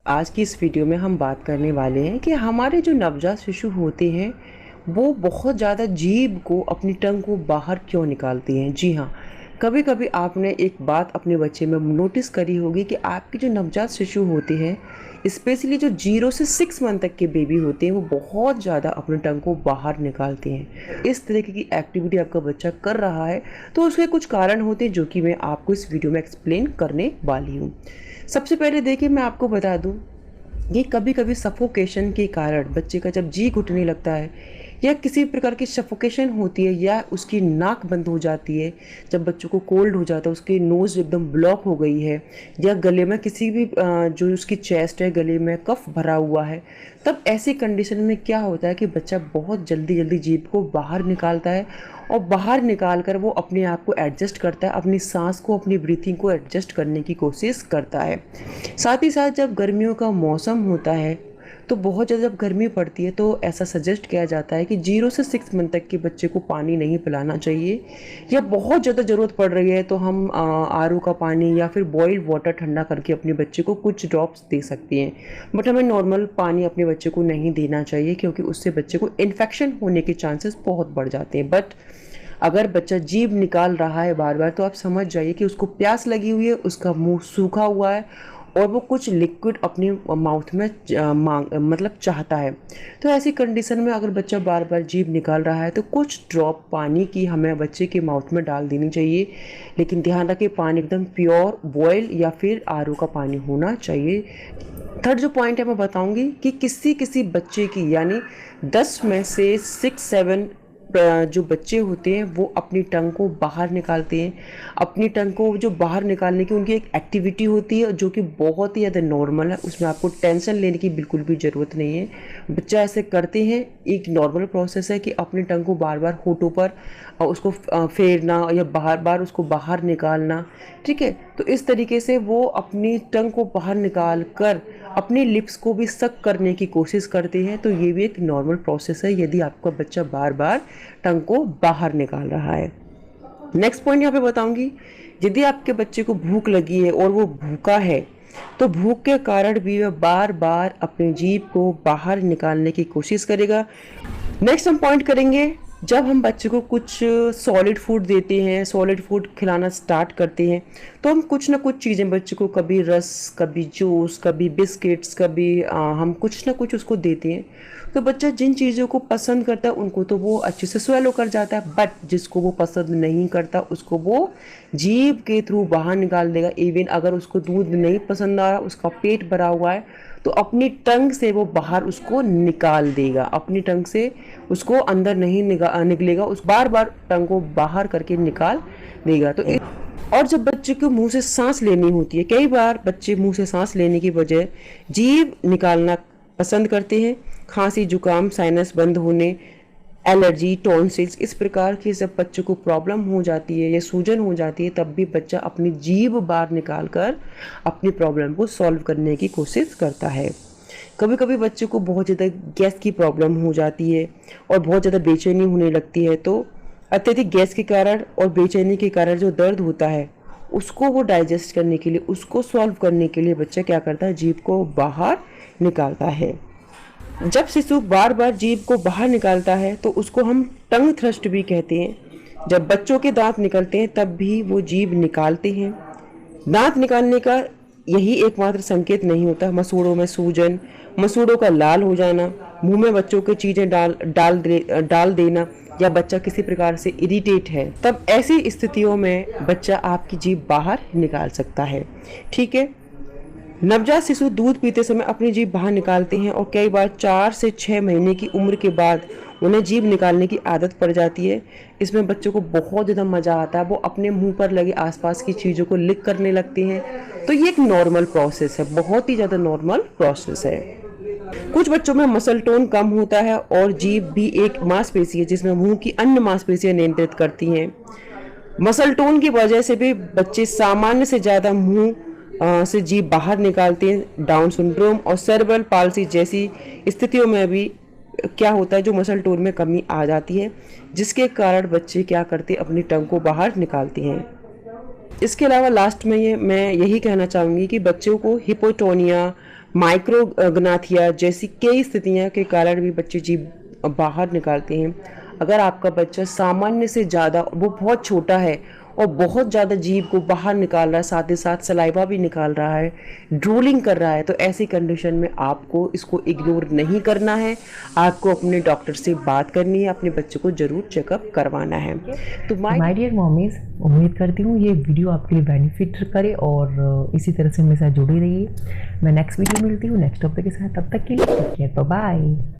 आज की इस वीडियो में हम बात करने वाले हैं कि हमारे जो नवजात शिशु होते हैं वो बहुत ज़्यादा जीभ को अपनी टंग को बाहर क्यों निकालती हैं। जी हाँ, कभी कभी आपने एक बात अपने बच्चे में नोटिस करी होगी कि आपके जो नवजात शिशु होते हैं, स्पेशली जो 0 से 6 मंथ तक के बेबी होते हैं, वो बहुत ज़्यादा अपनी टंग को बाहर निकालते हैं। इस तरीके की एक्टिविटी आपका बच्चा कर रहा है तो उसके कुछ कारण होते हैं जो कि मैं आपको इस वीडियो में एक्सप्लेन करने वाली हूँ। सबसे पहले देखिए, मैं आपको बता दूं, ये कभी कभी सफोकेशन के कारण बच्चे का जब जी घुटने लगता है या किसी प्रकार की सफोकेशन होती है या उसकी नाक बंद हो जाती है, जब बच्चों को कोल्ड हो जाता है, उसकी नोज़ एकदम ब्लॉक हो गई है या गले में किसी भी जो उसकी चेस्ट है, गले में कफ भरा हुआ है, तब ऐसी कंडीशन में क्या होता है कि बच्चा बहुत जल्दी जल्दी जीभ को बाहर निकालता है और बाहर निकाल कर वो अपने आप को एडजस्ट करता है, अपनी सांस को, अपनी ब्रीथिंग को एडजस्ट करने की कोशिश करता है। साथ ही साथ जब गर्मियों का मौसम होता है तो बहुत ज़्यादा जब गर्मी पड़ती है तो ऐसा सजेस्ट किया जाता है कि 0 से 6 मंथ तक के बच्चे को पानी नहीं पिलाना चाहिए, या बहुत ज़्यादा ज़रूरत पड़ रही है तो हम आरओ का पानी या फिर बॉइल्ड वाटर ठंडा करके अपने बच्चे को कुछ ड्रॉप्स दे सकते हैं। बट हमें नॉर्मल पानी अपने बच्चे को नहीं देना चाहिए क्योंकि उससे बच्चे को इन्फेक्शन होने के चांसेस बहुत बढ़ जाते हैं। बट अगर बच्चा जीभ निकाल रहा है बार बार तो आप समझ जाइए कि उसको प्यास लगी हुई है, उसका मुंह सूखा हुआ है और वो कुछ लिक्विड अपने माउथ में मतलब चाहता है। तो ऐसी कंडीशन में अगर बच्चा बार बार जीभ निकाल रहा है तो कुछ ड्रॉप पानी की हमें बच्चे के माउथ में डाल देनी चाहिए। लेकिन ध्यान रखें, पानी एकदम प्योर बॉयल या फिर आरओ का पानी होना चाहिए। थर्ड जो पॉइंट है मैं बताऊंगी कि किसी किसी बच्चे की, यानी 10 में से 6-7 जो बच्चे होते हैं वो अपनी टंग को बाहर निकालते हैं। अपनी टंग को जो बाहर निकालने की उनकी एक एक्टिविटी होती है जो कि बहुत ही ज़्यादा नॉर्मल है, उसमें आपको टेंशन लेने की बिल्कुल भी ज़रूरत नहीं है। बच्चा ऐसे करते हैं, एक नॉर्मल प्रोसेस है कि अपनी टंग को बार बार होठों पर उसको फेरना या बार बार उसको बाहर निकालना। ठीक है, तो इस तरीके से वो अपनी टंग को बाहर निकाल कर अपने लिप्स को भी सक करने की कोशिश करते हैं। तो ये भी एक नॉर्मल प्रोसेस है यदि आपका बच्चा बार बार टंग को बाहर निकाल रहा है। नेक्स्ट पॉइंट यहाँ पे बताऊंगी, यदि आपके बच्चे को भूख लगी है और वो भूखा है तो भूख के कारण भी वह बार बार अपनी जीभ को बाहर निकालने की कोशिश करेगा। नेक्स्ट हम पॉइंट करेंगे, जब हम बच्चे को कुछ सॉलिड फूड देते हैं, सॉलिड फूड खिलाना स्टार्ट करते हैं, तो हम कुछ ना कुछ चीज़ें बच्चे को, कभी रस, कभी जूस, कभी बिस्किट्स, कभी हम कुछ ना कुछ उसको देते हैं। तो बच्चा जिन चीज़ों को पसंद करता है उनको तो वो अच्छे से स्वेलो कर जाता है, बट जिसको वो पसंद नहीं करता उसको वो जीभ के थ्रू बाहर निकाल देगा। इवन अगर उसको दूध नहीं पसंद आ रहा, उसका पेट भरा हुआ है, तो अपनी टंग से वो बाहर उसको निकाल देगा। अपनी टंग से उसको अंदर नहीं निकलेगा, उस बार बार टंग को बाहर करके निकाल देगा। तो और जब बच्चे को मुंह से सांस लेनी होती है, कई बार बच्चे मुंह से सांस लेने की बजाय जीभ निकालना पसंद करते हैं। खांसी, जुकाम, साइनस बंद होने, एलर्जी, टॉन्सिल्स, इस प्रकार की जब बच्चे को प्रॉब्लम हो जाती है या सूजन हो जाती है, तब भी बच्चा अपनी जीभ बाहर निकाल कर अपनी प्रॉब्लम को सॉल्व करने की कोशिश करता है। कभी कभी बच्चे को बहुत ज़्यादा गैस की प्रॉब्लम हो जाती है और बहुत ज़्यादा बेचैनी होने लगती है, तो अत्यधिक गैस के कारण और बेचैनी के कारण जो दर्द होता है उसको वो डाइजेस्ट करने के लिए, उसको सॉल्व करने के लिए बच्चा क्या करता है, जीभ को बाहर निकालता है। जब शिशु बार बार जीभ को बाहर निकालता है तो उसको हम टंग थ्रस्ट भी कहते हैं। जब बच्चों के दांत निकलते हैं तब भी वो जीभ निकालते हैं। दांत निकालने का यही एकमात्र संकेत नहीं होता। मसूड़ों में सूजन, मसूड़ों का लाल हो जाना, मुंह में बच्चों की चीजें डाल देना, या बच्चा किसी प्रकार से इरिटेट है, तब ऐसी स्थितियों में बच्चा आपकी जीभ बाहर निकाल सकता है। ठीक है, नवजात शिशु दूध पीते समय अपनी जीभ बाहर निकालते हैं और कई बार 4 से 6 महीने की उम्र के बाद उन्हें जीभ निकालने की आदत पड़ जाती है। इसमें बच्चों को बहुत ज़्यादा मज़ा आता है, वो अपने मुंह पर लगे आसपास की चीज़ों को लिक करने लगते हैं। तो ये एक नॉर्मल प्रोसेस है, बहुत ही ज़्यादा नॉर्मल प्रोसेस है। कुछ बच्चों में मसल टोन कम होता है और जीभ भी एक मांसपेशी है जिसमें मुंह की अन्य मांसपेशियां नियंत्रित करती हैं। मसल टोन की वजह से भी बच्चे सामान्य से ज़्यादा मुंह से जीभ बाहर निकालते हैं। डाउन सिंड्रोम और सेरेब्रल पाल्सी जैसी स्थितियों में भी क्या होता है, जो मसल टोन में कमी आ जाती है, जिसके कारण बच्चे क्या करते हैं, अपनी टंग को बाहर निकालते हैं। इसके अलावा लास्ट में मैं यही कहना चाहूँगी कि बच्चों को हिपोटोनिया, माइक्रोग्नाथिया जैसी कई स्थितियों के कारण भी बच्चे जीभ बाहर निकालते हैं। अगर आपका बच्चा सामान्य से ज़्यादा, वो बहुत छोटा है और बहुत ज़्यादा जीभ को बाहर निकाल रहा है, साथ ही साथ सलाइवा भी निकाल रहा है, ड्रूलिंग कर रहा है, तो ऐसी कंडीशन में आपको इसको इग्नोर नहीं करना है। आपको अपने डॉक्टर से बात करनी है, अपने बच्चे को ज़रूर चेकअप करवाना है। तो माय डियर मॉमीज, उम्मीद करती हूँ ये वीडियो आपके लिए बेनिफिट करे और इसी तरह से मेरे साथ जुड़ी रहिए। मैं नेक्स्ट वीडियो मिलती हूँ नेक्स्ट टॉपिक के साथ। तब तक के लिए बाय बाय।